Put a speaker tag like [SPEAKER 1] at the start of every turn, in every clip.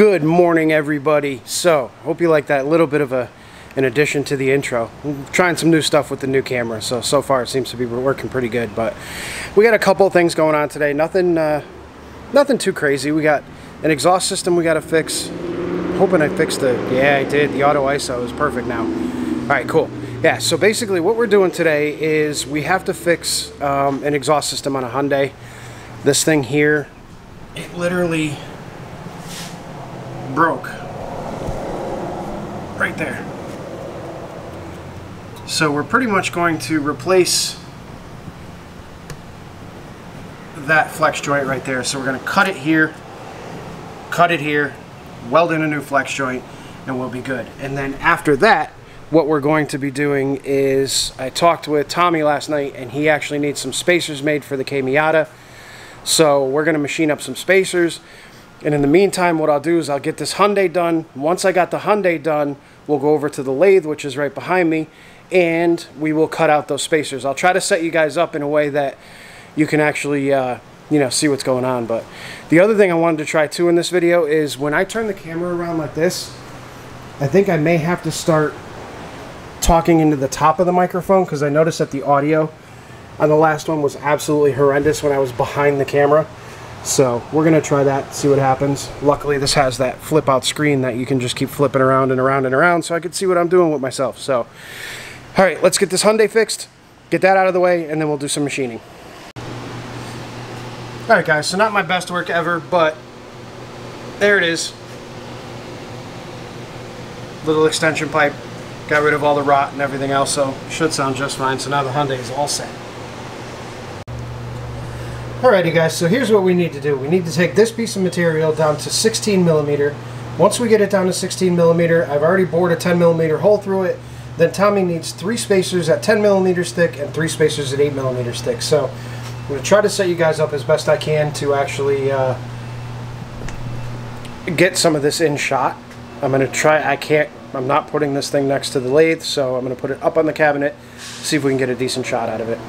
[SPEAKER 1] Good morning, everybody. So, hope you like that little bit of an addition to the intro. I'm trying some new stuff with the new camera, so far it seems to be working pretty good. But we got a couple of things going on today. Nothing too crazy. We got an exhaust system we got to fix. Hoping I fixed yeah, I did. The auto ISO is perfect now. All right, cool. Yeah, so basically what we're doing today is we have to fix an exhaust system on a Hyundai. This thing here, it literally broke right there. So we're pretty much going to replace that flex joint right there. So we're going to cut it here, weld in a new flex joint, and we'll be good. And then after that, what we're going to be doing is, I talked with Tommy last night, and he actually needs some spacers made for the K Miata. So we're going to machine up some spacers. And in the meantime, what I'll do is I'll get this Hyundai done. Once I got the Hyundai done, we'll go over to the lathe, which is right behind me, and we will cut out those spacers. I'll try to set you guys up in a way that you can actually, see what's going on. But the other thing I wanted to try too in this video is when I turn the camera around like this, I think I may have to start talking into the top of the microphone, because I noticed that the audio on the last one was absolutely horrendous when I was behind the camera. So we're going to try that, see what happens. Luckily this has that flip out screen that you can just keep flipping around and around and around, so I can see what I'm doing with myself. So, alright, let's get this Hyundai fixed, get that out of the way, and then we'll do some machining. Alright guys, so not my best work ever, but there it is. Little extension pipe, got rid of all the rot and everything else, so should sound just fine. So now the Hyundai is all set. Alrighty guys, so here's what we need to do. We need to take this piece of material down to 16 millimeter. Once we get it down to 16 millimeter, I've already bored a 10 millimeter hole through it. Then Tommy needs 3 spacers at 10 millimeters thick and 3 spacers at 8 millimeters thick. So I'm going to try to set you guys up as best I can to actually get some of this in shot. I'm going to try, I'm not putting this thing next to the lathe, so I'm going to put it up on the cabinet, see if we can get a decent shot out of it.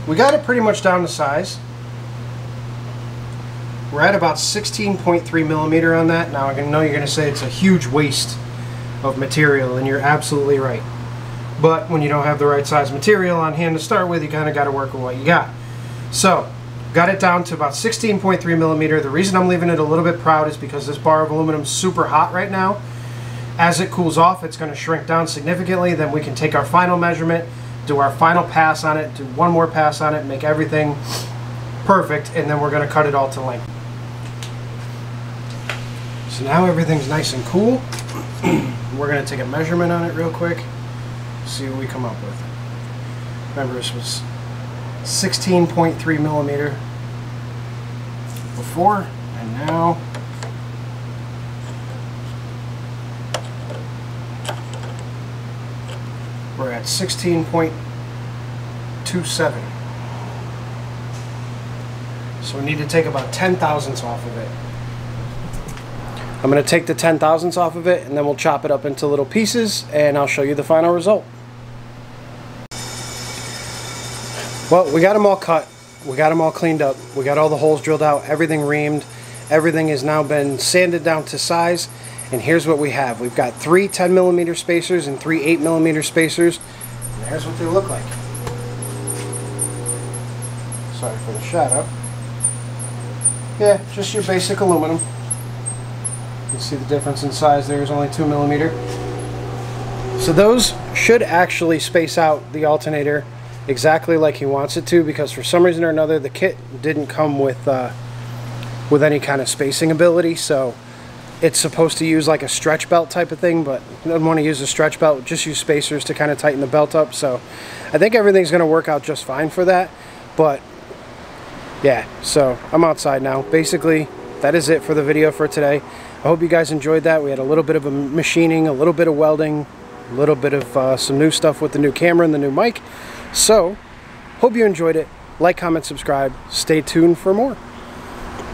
[SPEAKER 1] we got it pretty much down to size. We're at about 16.3 millimeter on that. Now I know you're going to say it's a huge waste of material, and you're absolutely right. But when you don't have the right size material on hand to start with, you kind of got to work with what you got. So, got it down to about 16.3 millimeter. The reason I'm leaving it a little bit proud is because this bar of aluminum is super hot right now. As it cools off, it's going to shrink down significantly. Then we can take our final measurement, do our final pass on it, do one more pass on it, make everything perfect, and then we're going to cut it all to length. So now everything's nice and cool. We're going to take a measurement on it real quick, see what we come up with. Remember, this was 16.3 millimeter before, and now we're at 16.27. So we need to take about 10 thousandths off of it. I'm going to take the 10 thousandths off of it, and then we'll chop it up into little pieces, and I'll show you the final result. Well, we got them all cut, we got them all cleaned up, we got all the holes drilled out, everything reamed, everything has now been sanded down to size, and here's what we have. We've got 3 10 millimeter spacers and 3 8 millimeter spacers, and there's what they look like. Sorry for the shadow. Yeah, just your basic aluminum. You see the difference in size there is only 2 millimeter. So those should actually space out the alternator exactly like he wants it to, because for some reason or another the kit didn't come with any kind of spacing ability. So it's supposed to use like a stretch belt type of thing, but I don't want to use a stretch belt, just use spacers to kind of tighten the belt up. So I think everything's going to work out just fine for that. But yeah, so I'm outside now. Basically, that is it for the video for today. I hope you guys enjoyed that. We had a little bit of a machining, a little bit of welding, a little bit of some new stuff with the new camera and the new mic. So, hope you enjoyed it. Like, comment, subscribe. Stay tuned for more.